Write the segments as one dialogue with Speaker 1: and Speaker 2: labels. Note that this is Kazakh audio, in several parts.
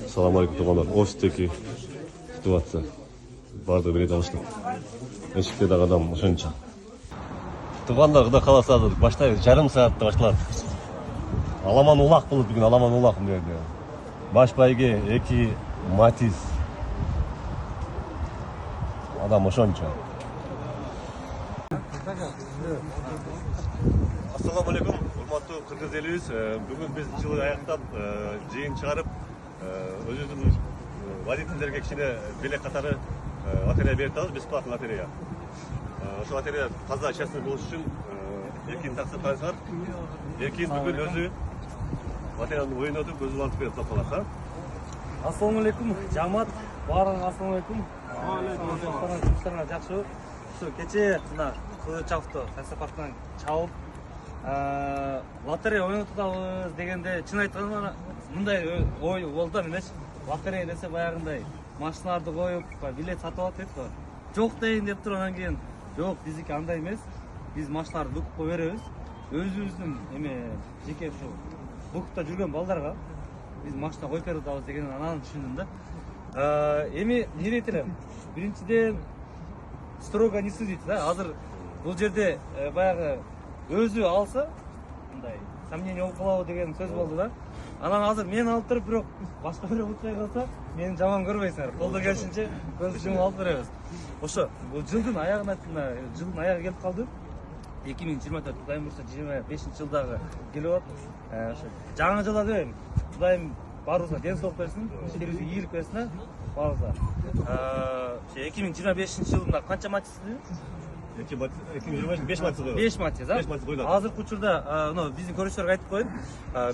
Speaker 1: Assalamu alaikum туугандар. Офистеги ситуация. Барды билет алыштым. Эшикте дагы адам ошончо. Туугандар, Кудай кааласа азыр баштайбыз. Жарым саатта башталат. Аламан улак болуп бүгүн, аламан улак мындай. Баш байге 2 Матиз. Адам ошончо. Assalamu alaikum, урматтуу кыргыз элибиз. Бүгүн биз жылы аяктап, жыйын чыгарып, өзүбүздүн водительдерге кичине билет катары лотерея берип атабыз, бесплатный лотерея. Ошол лотерея таза честный болуш үчүн Эркин таксопарыз бар. Эркин бүгүн өзү лотереяны ойнотуп, өзү антып берип калат.
Speaker 2: Assalamu alaikum, жамаат, баарыңызга assalamu alaikum. Жұмыстарыңар жакшы. Ушу кече мына Кызылчавто таксопарктан чабып лотерея ойнотабыз дегенде чын айтканда мындай ой болду да менечи. Лотерея десе баягындай машиналарды коюп, билет сатып алат дейт го. Жок дейин деп туруп анан кийин жок, биздики андай эмес. Биз машиналарды букупка беребиз. Өзүбүздүн жеке ушу букупта жүргөн балдарга биз машина коюп берип атабыз дегенин анан түшүндүм да. Эми эмне дейт элем? Биринчиден строго не судить, да? Азыр бул жерде баягы өзү алса, мындай сомнение болуп калабы деген сөз болду да. Анан азыр мен алып туруп, бирок башка бирөө утпай калса, мени жаман көрбөйсүңөр. Колдо келишинче көз жумуп алып беребиз. Ошо, бул жылдын аягына, жылдын аягы келип калды. 2024 Кудайым бурса 25-жылдагы келип атат. Ошо жаңы жылда дейм. Кудайым баарыбызга ден соолук берсин, иштерибизге ийгилик берсин, баарыбызга. 2025-жылында канча матч издедиңиз?
Speaker 1: 2025 матч койдук.
Speaker 2: 5 матч, да?
Speaker 1: 5 матч койдук.
Speaker 2: Азыркы учурда, биздин көрүүчүлөргө айтып коеюн.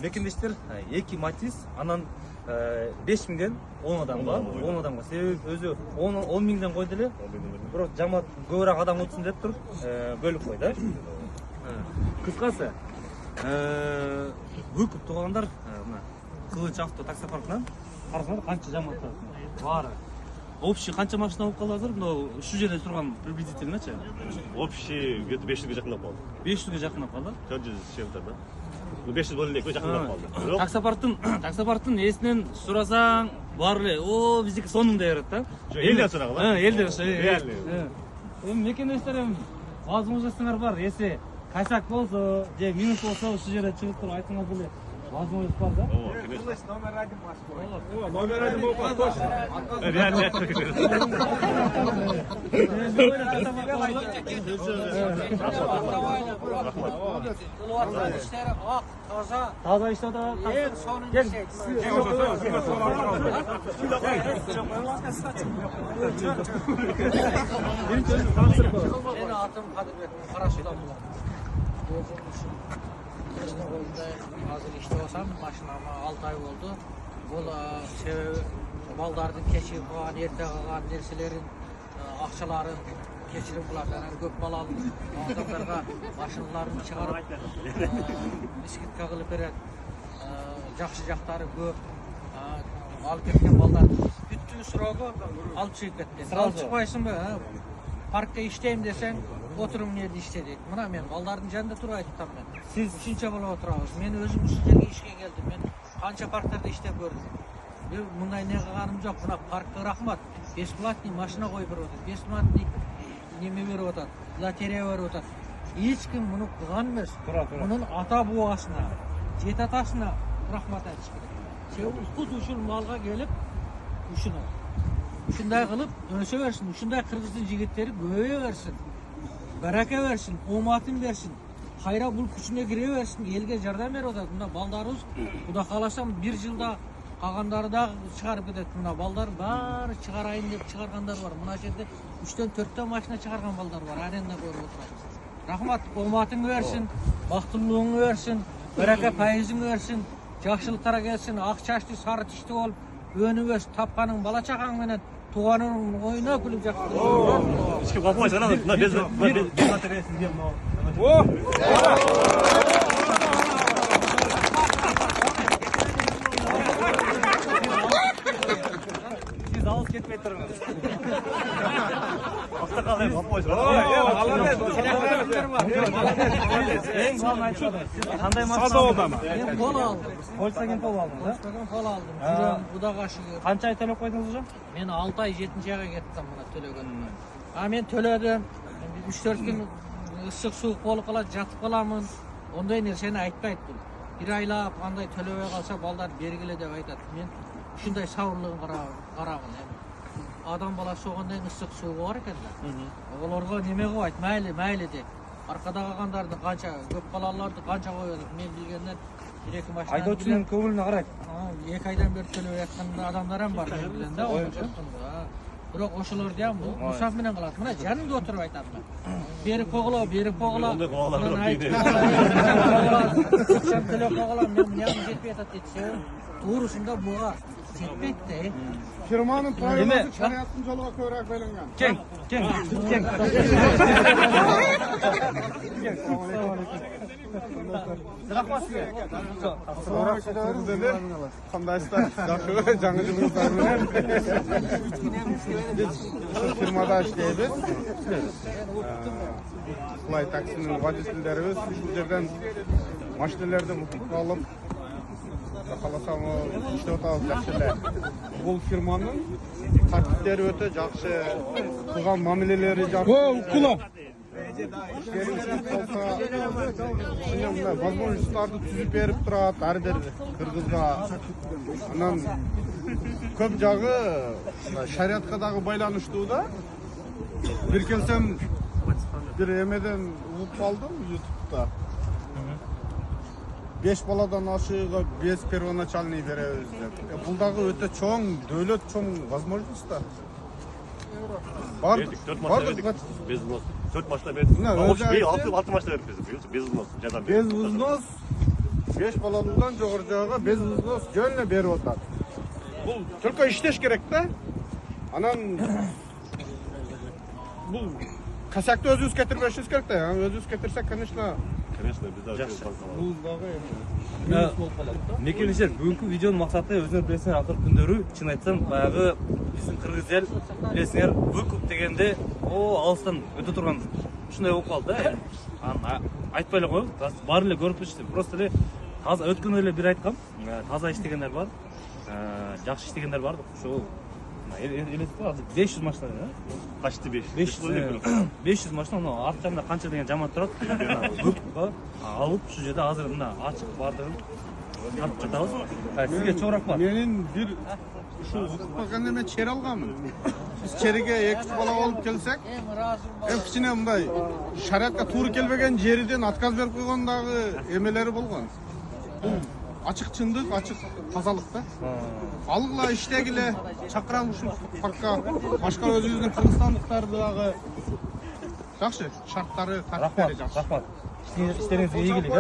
Speaker 2: Бекемдештер 2 матч, анан 5000ден 10 адамга, 10 адамга. Себеби өзү 10 миңден койду эле. Бирок жамаат көбүрөөк адам утсын деп туруп, бөлүп койду. Кыскасы, бүкүп туугандар, мына Кызылчавто таксопаркынан карасаңар канча жамаат баары. Общий канча машина болуп калды азыр? Мына ушул жерде турган приблизительночи.
Speaker 1: Общий где-то 500 жакындап калды.
Speaker 2: 500 жакындап калды.
Speaker 1: 400 чем-то, да? 500 болду элек, жакындап калды.
Speaker 2: Таксопарктын эсинен сурасаң, баары эле, о, биздики сонун деп берет да.
Speaker 1: Элден сурагыла.
Speaker 2: Элден ошо. Эми мекендештер азымыз жасыңар бар, эси кайсак болсо, же минус болсо, ушул жерде чыгып туруп айтыңар деле. Возможность бар, да?
Speaker 3: Номер один болуп кош.
Speaker 1: Реально.
Speaker 2: Таза иштеп атат.
Speaker 4: Менин атым Кадырбек, Карашудан булам. Азыр иштеп атам, машинама 6 ай болду. Бул себеби балдардын кечирип калган, эрте калган нерселерин, акчаларын кечирип кылат. Анан көп балалуу адамдарга машиналарын чыгарып, скидка кылып берет. Жакшы жактары көп. Алып кеткен балдарды бүттү суроого алып чыгып кетти. Алып чыкпайсыңбы? Паркта иштейм десең, отурум жерде иште дейт. Мына мен балдардын жанында туруп айтам мен. Сиз ушунча болуп отурабыз. Мен өзүм ушул жерге ишке келдим. Мен канча парктарда иштеп көрдүм. Мындай не кылганым жок. Мына паркка рахмат. Бесплатный машина коюп берип атат. Бесплатный неме берип атат. Лотерея берип атат. Эч ким муну кылган эмес. Мунун ата бабасына, жет атасына рахмат айтыш керек. Себеби куз ушул малга келип, ушундай кылып өсө берсин. Ушундай кыргыздын жигиттери көбөйө берсин. Барака берсин, ооматын берсин. Кайра бул күчүнө кире берсин, элге жардам берип атат. Мына балдарыбыз, Кудай кааласа 1 жылда калгандары да чыгарып кетет. Мына балдар баары чыгарайын деп чыгаргандар бар. Мына жерде 3төн 4төн машина чыгарган балдар бар. Аренда көрүп отурабыз. Рахмат, ооматыңы берсин, бактылуулугуңу берсин, барака пайызыңы берсин, жакшылыктар келсин, ак чачты, сары тиштүү болуп, өнүп өсүп тапканың бала чагаң менен тууганыңдын оюна күлүп жакшы.
Speaker 1: Эч ким калпайсың, анан без лотереясын дем.
Speaker 2: Siz alыс кетпей тұрыңыз.
Speaker 1: Ақсақал енді алып қойсын.
Speaker 2: Ең балын айтады. Қандай машина?
Speaker 3: Саза олдама.
Speaker 4: Мен пол алдым.
Speaker 2: Volkswagen Polo алдыңыз, да?
Speaker 4: Volkswagen Polo алдым. Жүрем Құдаға шүгір.
Speaker 2: Қанша ай төлеп қойдыңыз уже?
Speaker 4: Мен 6 ай 7-ші айға кеттім мына төлеген. Мен төледім. 3-4 күн ыстық суық болып қалады, жатып қаламын. Ондай нәрсені айтпайды бұл. Bir айлап қандай төлебей қалса балдар бергіле деп айтады. Мен шындай сауырлығын қарағын. Адам баласы оғандай ыстық суығы бар екен да. Оларға неме қойды, мәйлі де. Арқада қалғандарды қанша, көп балаларды қанша қойды. Мен білгеннен 1-2 машина.
Speaker 2: Айдаушының көңіліне қарайды.
Speaker 4: 2 айдан бері төлеп жатқан адамдар бар мен білем да. Бірақ ошолор дем бұл мусап менен калат. Мына жанымда отырып айтам мен. Берип коголо.
Speaker 1: Ондай коголар жоқ дейді.
Speaker 4: Сен төлөп коголо, мен мынаны жетпей атат десе, туурусунда буга жетпейт да.
Speaker 3: Фирманың правиласы шариаттың жолуға көбірек байланған.
Speaker 2: Кең.
Speaker 3: Қандайсыздар? Жақсы, жаңа жылыңыздар менен. Біз фирмада іштейбіз. Құлай таксінің водительдеріміз бұл жерден машинелерді бұқып алып, қаласам іште отауыз жақсы эле. Бұл фирманың тәртіптері өте жақсы, қылған мамилелері жақсы. Возможностьтарды түзіп беріп тұрады, әрдер Кыргызға. Анан көп жағы шариатқа дағы байланыштуу да. Bir келсем bir эмеден угуп калдым YouTube'да. 5 баладан ашыга 5 первоначальный беребиз деп. Бул дагы өтө чоң, дөөлөт чоң возможностьтар.
Speaker 1: Бердік, 4 машина бердік. Без взнос. 4 машина бердік. 6 машина бердік біз. Без взнос.
Speaker 3: Без взнос 5 балалудан жогору жагы без взнос жөнүнө берип атат. Бул только иштеш керек да. Анан бул косякты өзүбүз кетирбешибиз керек да. Өзүбүз кетирсек, конечно,
Speaker 1: біз дагы
Speaker 3: бул дагы
Speaker 2: Мекемешер, бүгінгі видеоның мақсаты өзіңіз білесіңер, автор күндері, шын айтсам, баяғы біздің қырғыз ел, білесіңер, выкуп дегенде, алыстан өте тұрған шындай болып қалды да. Айтпайлы қойып, барлығы көріп ішті. Просто өткен өйлі бір айтқам, таза іштегендер бар, жақсы іштегендер бар. 500 машина, да?
Speaker 1: Почти
Speaker 2: 500 машина, арт жағында қанша деген жаман тұрады. Выкупқа алып, şu жерде азыр мына ашық бардығын тартып жатабыз. Сізге чоғырақ бар.
Speaker 3: Менин бир ушу выкупка келгенде мен чер алганмын. Биз чериге 2 бала алып келсек, кичине мындай шариатка туура келбеген жерден отказ берип койгондагы эмелери болгон. Açık çındık, açık тазалык да. Алгыла иштегиле, чакырам ушул паркка. Башка өзүбүздүн кыргызстандыктарды дагы жакшы шарттары, тартиптери жакшы.
Speaker 2: Рахмат. İşlerinize iyi gelin ha.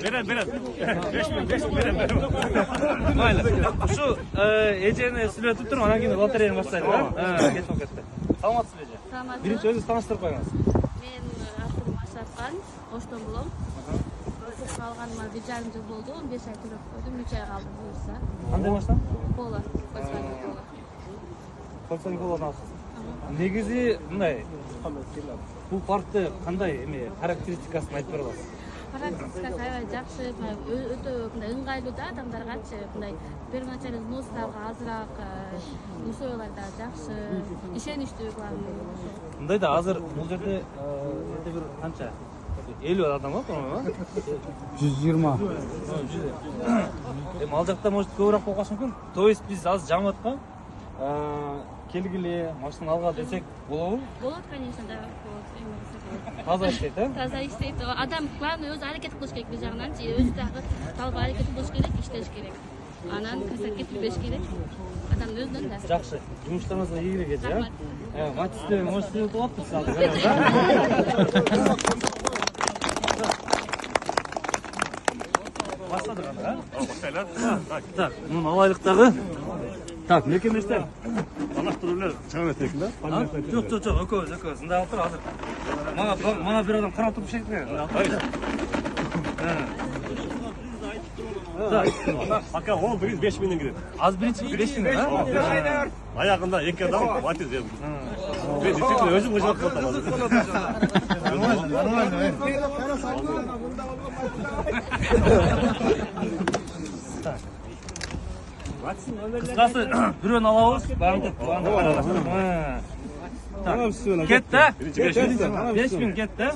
Speaker 1: Veren. 5.000 veren.
Speaker 2: Mayli. Şu ejeni сүйлөтүп туруп, анан кийин лотереяны баштайлы, ha? Кетип кетти. Саламатсызбы эже?
Speaker 5: Саламатсызбы.
Speaker 2: Биринчи өзүңүз тааныштырып коюңуз.
Speaker 5: Мен атым Ашаркан, Оштон болом. Выкуп алганыма 1,5 жыл болду. 15 ай төлөп койдум, 3 ай калды буюрса.
Speaker 2: Кандай машина?
Speaker 5: Polo, Volkswagen Polo.
Speaker 2: Volkswagen Polo'dan алсыз. Негизи мындай, бул паркты кандай характеристикасын айтып бере аласыз?
Speaker 5: Характеристикасы аябай жакшы, өтө мындай ыңгайлуу да адамдаргачы, мындай первоначальный взнostарга азыраак, условиялар да жакшы, ишеничтүү главный.
Speaker 2: Мындай да азыр бул жерде бир канча? 50 адам бар, по-моему,
Speaker 3: 120.
Speaker 2: Ал жакта может көбүрөөк болуп калышы мүмкүн. То есть биз азыр жаңы келгиле, машина алга десек болобу?
Speaker 5: Болот, конечно, да, болот.
Speaker 2: Таза иштейт, а?
Speaker 5: Таза иштейт. Адам главный өзү аракет кылыш керек бир жагынан, өзү дагы талба аракет кылыш керек, иштеш керек. Анан касат кетирбеш керек. Адам өзүнөн да.
Speaker 2: Жакшы. Жумуштарыңызга ийгилик эже, а? Матисте может сиз болуптур сизге. Баштадык анда, а? Так, муну алайлык дагы. Так, мекемештер.
Speaker 1: Таныштыруулар чыгып этекин да.
Speaker 2: Жок, экөөбүз. Мындай алып тур азыр. Мага бир адам карап туруп шектен.
Speaker 1: Пока 10 приз 5 мыңнан кирет.
Speaker 2: Аз бірінші бересің,
Speaker 1: Аяғында 2 адам ватиз енді. Мен действительно өзім ұжылап
Speaker 2: Қысқасы біреуін алауыз, бағындық. Кетті? 5000 кетті?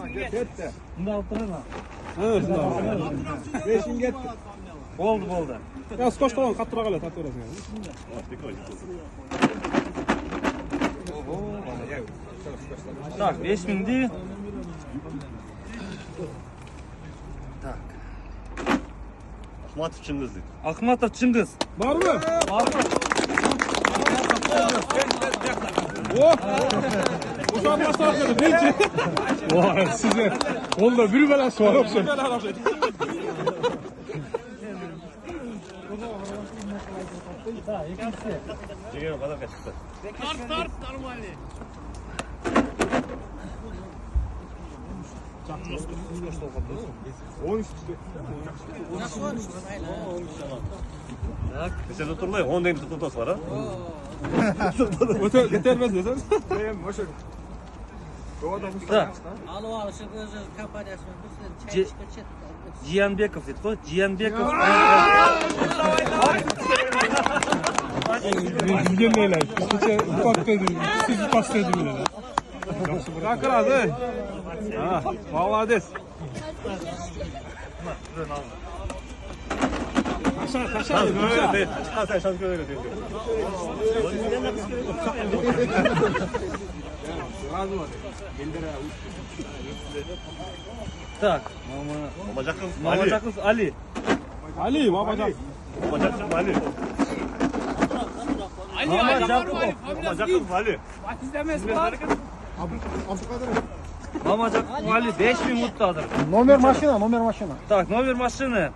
Speaker 2: Мұнда алып тұрған.
Speaker 3: 5000 ketdi.
Speaker 2: Болды.
Speaker 3: Ya skoshdan qattiqroq oladi, tataverasizlar.
Speaker 2: Так, 5000'di.
Speaker 1: Ахматов Чыңгыз дейді.
Speaker 2: Ахматов Чыңгыз.
Speaker 3: Bormi?
Speaker 2: Barmi?
Speaker 3: O'sha masalada nechi? Voy, sizga qo'lda bir balasi bor o'xshaydi.
Speaker 1: Жеген қадаққа шықты.
Speaker 4: Тарт, нормальный.
Speaker 1: Сен отырмай 10 дейін тұтатасы бар,
Speaker 3: O'ta ketarmas desam. O'sha.
Speaker 4: Алып алышы өзі компаниясымен бізден чай
Speaker 2: Же-
Speaker 4: ішіп кетшеді.
Speaker 2: Жиянбеков дейді ғой. Жиянбеков.
Speaker 3: Bizga nelar? Kecha ufakda siz pastadi bilan. Qaqiradi. Ha, молодец. Tasha.
Speaker 1: Çıkarsan şans görüyor diyor.
Speaker 2: Так,
Speaker 1: Мамаjakov
Speaker 2: Мамаjakov Ali.
Speaker 3: Ali, babacan.
Speaker 1: Mamajakov Ali. Mamajakov Ali.
Speaker 2: Мамаjakov Ali 5000 mutludur.
Speaker 6: Номер машина.
Speaker 2: Так, номер машины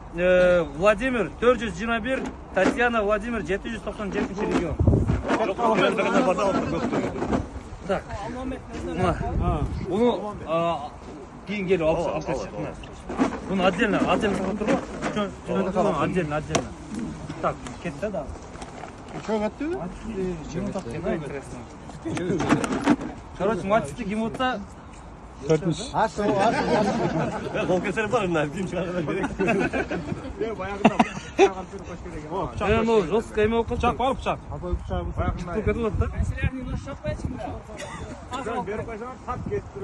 Speaker 2: Владимир 421, Татьяна Владимир 797 регион. Так. Bunu кейін келіп алып кетші. Bunu отдельно сатып тұр ғой. Отдельно. Так, кетті да.
Speaker 6: Что готовы?
Speaker 2: Короче, матчты гемутта
Speaker 3: 400.
Speaker 1: Gol keseri var mı? Kim çıkardı gerek.
Speaker 2: ну жестко еме болып
Speaker 3: Bıçak
Speaker 2: қалды.
Speaker 3: var bıçak.
Speaker 2: Кетіп жатты.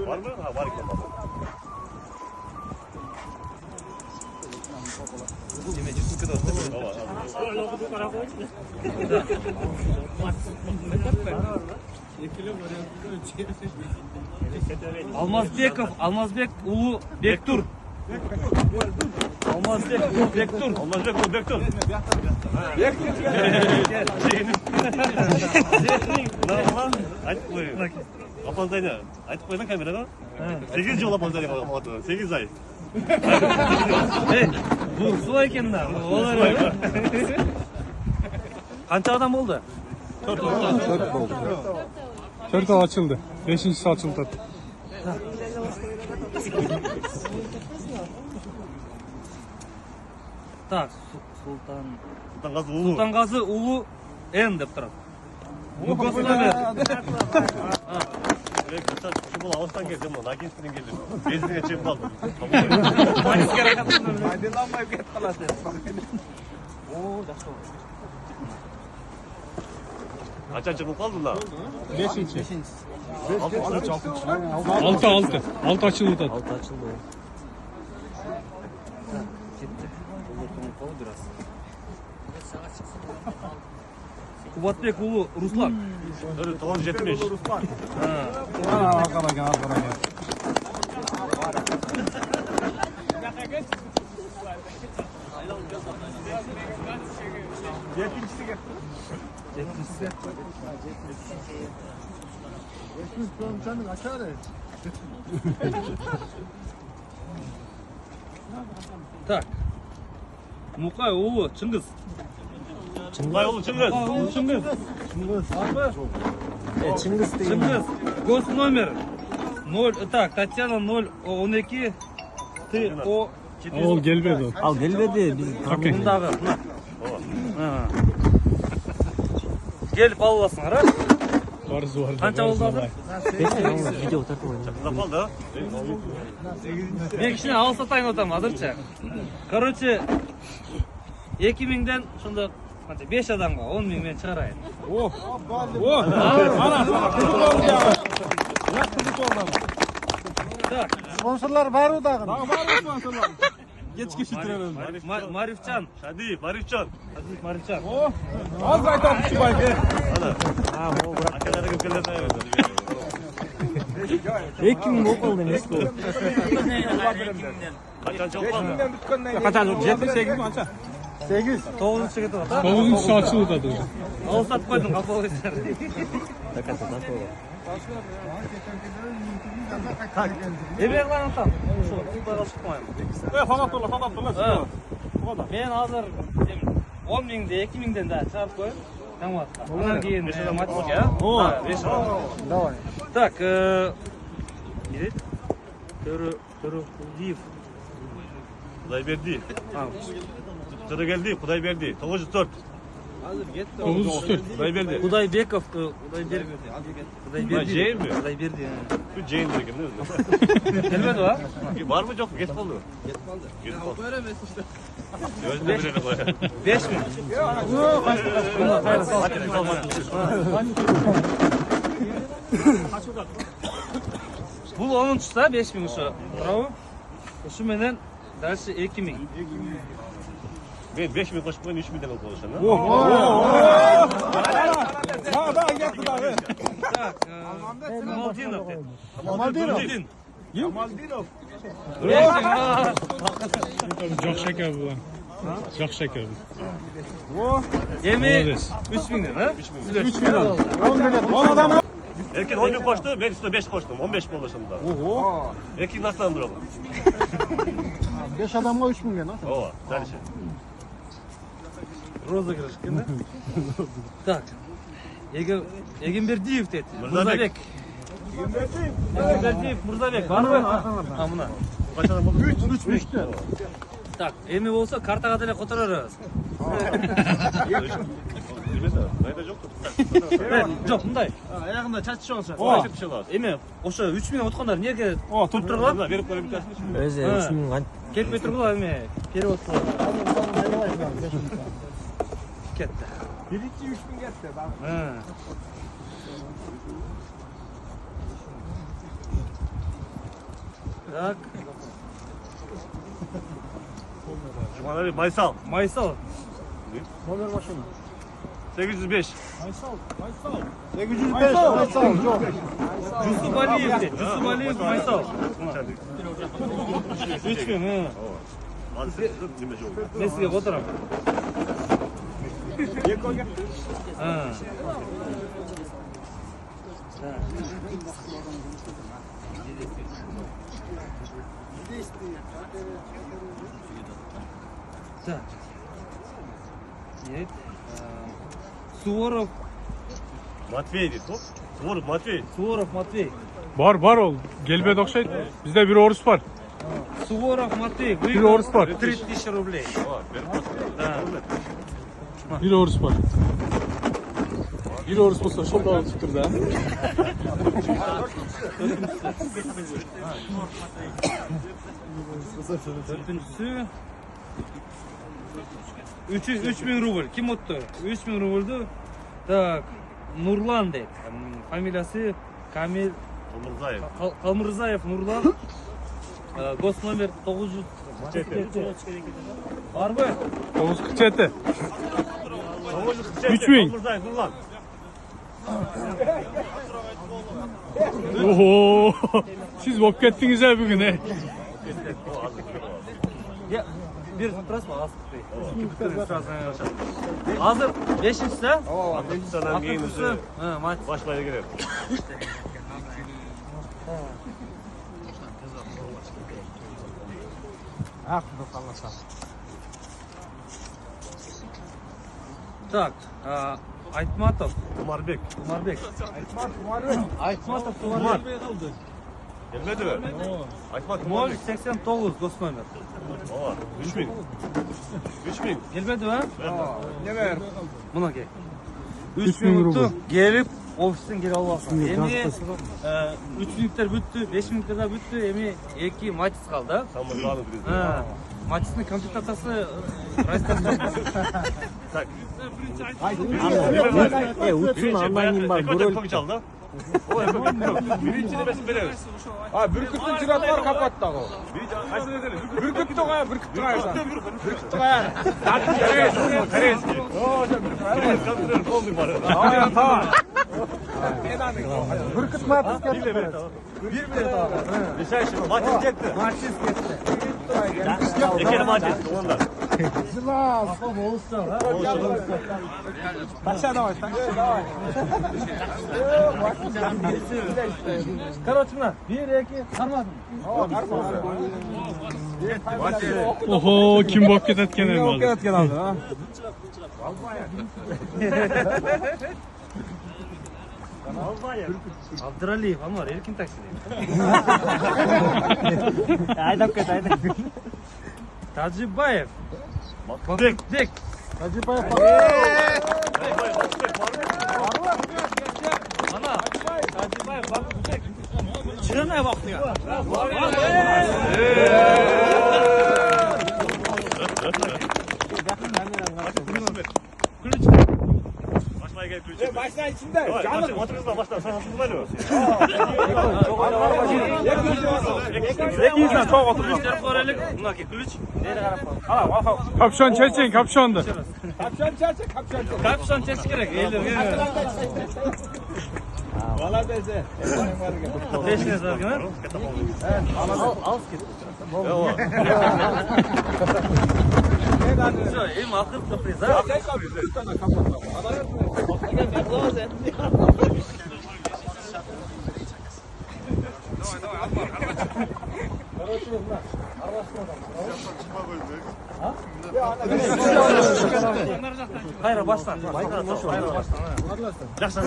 Speaker 1: Var mı? Ha var ki.
Speaker 2: Алмазбек Улу Бектур. Алмазбек Улу Бектур.
Speaker 1: Алмазбек Бектур. Айтып қой. Опоздание. Айтып қойдың камерада? 8 жыл опоздание қалды. 8 ай.
Speaker 2: Бұл солай екен да. Қанша адам болды?
Speaker 3: 4 oldu. 4 açıldı. 5'incisi açıldı.
Speaker 2: Так, Султан.
Speaker 1: Сұлтанғазы Улу.
Speaker 2: Сұлтанғазы Улу Н деп тұрады. Bu gösterme.
Speaker 1: Şu бұл ауыстан келді, мұны Нагинскіден келді. Безіне чеп қалды.
Speaker 2: Айделамай кетіп қалады. О, жақсы болды.
Speaker 1: Қаншаншы бұл қалды мына?
Speaker 3: 5'inci.
Speaker 1: 6.
Speaker 3: 6 açıldı.
Speaker 2: 6 açıldı. Кетті. Қолы biraz. Кубатбек Улу Руслан.
Speaker 1: 970.
Speaker 3: Arkada gel.
Speaker 2: Так. Мукай Улу Чыңгыз.
Speaker 1: Қай ұлы Чыңгыз?
Speaker 2: Улу Чыңгыз. Чыңгыз. Гос номер 0. Так, Татьяна 012. Ты
Speaker 7: Ол келбеді ол.
Speaker 2: Ал келбеді біз мындағы. Келіп алып аласыңар, а?
Speaker 7: Барыз бар.
Speaker 2: Қанша болды азыр?
Speaker 1: Жақындап қалды, а?
Speaker 2: Мен кішкене алсатайын отам азырча. Короче, 2000-ден шында 5 адамға 10.000 мен шығарайын.
Speaker 6: Sponsorlar var o dağın.
Speaker 7: Geçki şitirelim.
Speaker 2: Marifcan.
Speaker 1: Шадиев, Марифчан.
Speaker 2: Marifcan.
Speaker 7: Az aytam şu bayke.
Speaker 1: Akaları kökelerine evet.
Speaker 2: 2000 оқылды емес қой.
Speaker 1: Kaçan çok fazla.
Speaker 7: Kaçan 78 mi kaçan?
Speaker 6: 8.
Speaker 2: 9-шы кетіп жатыр.
Speaker 7: 9-сы açıldı adı.
Speaker 2: Ал сатып қойдың қапа қойсаңдар. Емек lan атам. Шу, құлпайға шықпаймын.
Speaker 7: Fanatollah.
Speaker 2: Мен азыр 10.000-де 2.000-ден да шығарып қойып, таматқа. Онан кейін математика.
Speaker 7: О,
Speaker 2: 5 адам.
Speaker 6: Давай.
Speaker 2: Так, не дейді? Төрөкулдиев.
Speaker 1: Kudayberdi. Tırıgeldi, Kudayberdi. 904.
Speaker 7: 904.
Speaker 1: Kudayberdi.
Speaker 2: Кудайбеков,
Speaker 1: Jane mi?
Speaker 2: Кудайберди.
Speaker 1: Bu Jane dedim değil mi?
Speaker 2: Келбеді ба?
Speaker 1: Var mı yok mu? Geç kaldı. Geç kaldı. Öğrenmesin işte. Gözüne birine koy.
Speaker 2: 5.000. Бұл 10-шыда 5.000 ұшы. Bravo. Ұшы менен дальше 2.000.
Speaker 1: Ben 5.000 koşup koyun 3.000'den konuşan.
Speaker 7: Daha yaptı daha.
Speaker 2: Так, Мамалдинов деді.
Speaker 6: Maldino.
Speaker 2: Мамалдинов.
Speaker 7: Çok şeker bu lan. Çok şeker bu.
Speaker 2: Еми
Speaker 7: Молодец.
Speaker 2: 3.000'den ha?
Speaker 6: 3 milyon. 10 milyon. 10 adam.
Speaker 1: Erkin 10 bin koştu, ben üstüne 5 koştum. 15 bin oldu şimdi.
Speaker 6: Oho.
Speaker 1: Erkin nasıl andıralım?
Speaker 6: 5 adamga 3 milyon ha.
Speaker 1: Ova, sen işe.
Speaker 2: Розыгрыш кімді? Так, Егенбердиев деді.
Speaker 1: Мырзабек.
Speaker 2: Егенбердиев, Мырзабек. Бар ғой? А, мына.
Speaker 1: Kaç adam oldu?
Speaker 6: 3
Speaker 2: Так, эми болса картага деле которорбуз.
Speaker 1: Найда жоқ.
Speaker 2: Жок, мындай. Аягында чачы чоңса.
Speaker 1: О, bir şey lazım.
Speaker 2: Эми ошо 3.000 откандар эмнеге
Speaker 7: O
Speaker 2: туруп турган?
Speaker 1: Buna verip koyalım bir tanesini.
Speaker 8: Өзі 3000
Speaker 2: Кетпей тургула эми перевод кылып. Кетти.
Speaker 6: 1-2-3 bin gitti.
Speaker 2: Так,
Speaker 1: Cumaları Baysal.
Speaker 2: Майсал.
Speaker 6: Номер машины.
Speaker 1: 805.
Speaker 6: 805. Maysal. Yok.
Speaker 2: Жусупалиев дейт. Жусупалиев Майсал. 3000.
Speaker 1: Hadi sen cimri oldu.
Speaker 2: Мен сизге которам. Так. Нет. Суворов.
Speaker 1: Matvey dedi. Top. Doğru Matvey.
Speaker 2: Суворов Матвей.
Speaker 7: Var ol. Gelbedi okşaydı. Bizde bir orus var.
Speaker 2: Суворов Матвей.
Speaker 7: Bir orus var.
Speaker 2: 3000 рублей.
Speaker 1: Var. Verip koyalım.
Speaker 7: Bir orus var. Bir orus olsa şurada orus tutur da.
Speaker 2: Dördüncüsü 3000 rubl. Kim ottu? 3000 rubldu. Так, Нурлан deydi. Familiyası Kamil
Speaker 1: Omurzayev.
Speaker 2: Kalmırzayev Nurlan. Gos номер 900. Var mı?
Speaker 7: 947.
Speaker 1: 947.
Speaker 7: 3000.
Speaker 1: Omurzayev dur lan.
Speaker 7: Oho. Siz bok ettiniz ha bugün he.
Speaker 2: Ya bir turasın mı? Hazır 5'incisi ha?
Speaker 1: Atatürk'ten yayınızı
Speaker 2: Ha, maç.
Speaker 1: başmaya girer.
Speaker 2: Так, Айтматов,
Speaker 1: Umarbek.
Speaker 2: Умарбек. Айтматов, Умар.
Speaker 1: Gelmedi mi? Айтmadım.
Speaker 2: 89 Досмамет.
Speaker 1: Aa, 3000. 3000.
Speaker 2: Gelmedi mi?
Speaker 3: Ne ver?
Speaker 2: Buna gel.
Speaker 7: 3000
Speaker 2: 3000
Speaker 7: rubl.
Speaker 2: gelip ofisten geri alıyorsun. Emi 3 minutlar bitti, 5 minutlar bitti. Emi 2 maç kaldı.
Speaker 1: Tamam, daha da biraz.
Speaker 2: Ha. Maçın komplektasyası Raystan'da.
Speaker 1: Tak.
Speaker 6: Uçsun anlayayım bak.
Speaker 1: Ekotek koy çaldı. O ekotek koy. Birinci de besin veririz.
Speaker 3: Ha Bürküt'ün çırağı var kapattı o.
Speaker 1: Birinci kaçını edelim.
Speaker 3: Bürküt'ü koyar, Bürküt'ü koyar.
Speaker 1: Bürküt'ü
Speaker 3: koyar.
Speaker 1: kaptırıyorum. Oldu bana.
Speaker 3: Tamam. Bürküt mü atız
Speaker 1: Bir de tamam. Bir şey şimdi maç izletti.
Speaker 3: Maç izletti.
Speaker 1: Ekeli maç izletti ondan.
Speaker 3: Taşa da var.
Speaker 2: Короче, 1-2 sarmadın.
Speaker 7: Oho, kim bokket etken
Speaker 3: Ne
Speaker 7: elmalı.
Speaker 3: okuyatken aldı ha?
Speaker 2: Abduraliyev Anvar erkin taksidi. Tajibayev. Dek. Ana. Tajibayev Bakdek. Çıranaya baktı ya.
Speaker 1: Başmaya gel kulüçe.
Speaker 3: Başla içinde.
Speaker 1: Canım. Matınızla başla. Sen hasıl böyle.
Speaker 2: Ekizden çok oturuyor. Korelik. Buna ki kulüç. Nereye karap?
Speaker 7: Kapşon çeçin, kapşondu.
Speaker 2: Kapşon çeşit gerek. Eğilir.
Speaker 3: Valla deze.
Speaker 2: Teşne zargın. Al git. İyi akıl kapıyız ha. Hayır baştan. Hayır baştan. Жақсы.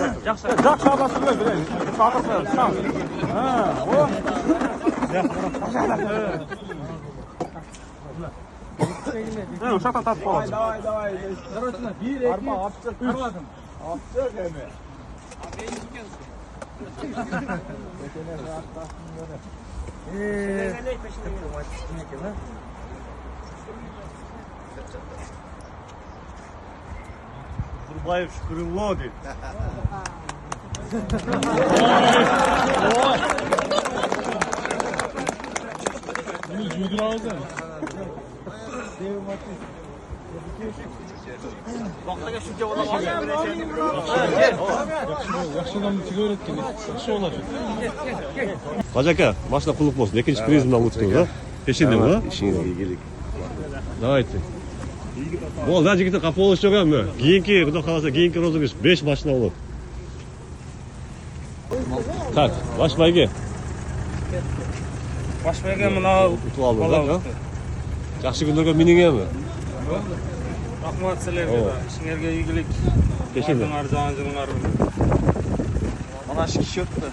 Speaker 3: Жақсы абасында білем. Шақырса. Ha, o. Uşaqta tap qo'yadi. Давай.
Speaker 2: Короче, 1-2 sarmadın.
Speaker 3: Aptıq emi.
Speaker 1: Durbayev Şükürullah dedi.
Speaker 7: Müdür ağzı. Yaxşı adamı tüge öğretken. Yaxşı olacak.
Speaker 1: Bacaka, başına kulluk olsun. İkinci prizmden uçtunuz ha. Peşinde mi ha?
Speaker 8: İşiniz ilgilik.
Speaker 1: Давайте. Ол да жігіті қапы болушы жоқ әмі. Кейінгі, құда қаласа, кейінгі розыгрыш 5 машина olur. Так, баш байге.
Speaker 2: Başbakan mına
Speaker 1: Ұтып алдыңыз, да? Жақсы күндерге менің әмі.
Speaker 2: Rahmat sizlerге. İşinерге игілік.
Speaker 1: Peşinde.
Speaker 2: Ardыңар, жан жылыңар.
Speaker 3: Mana şu kişi öttü.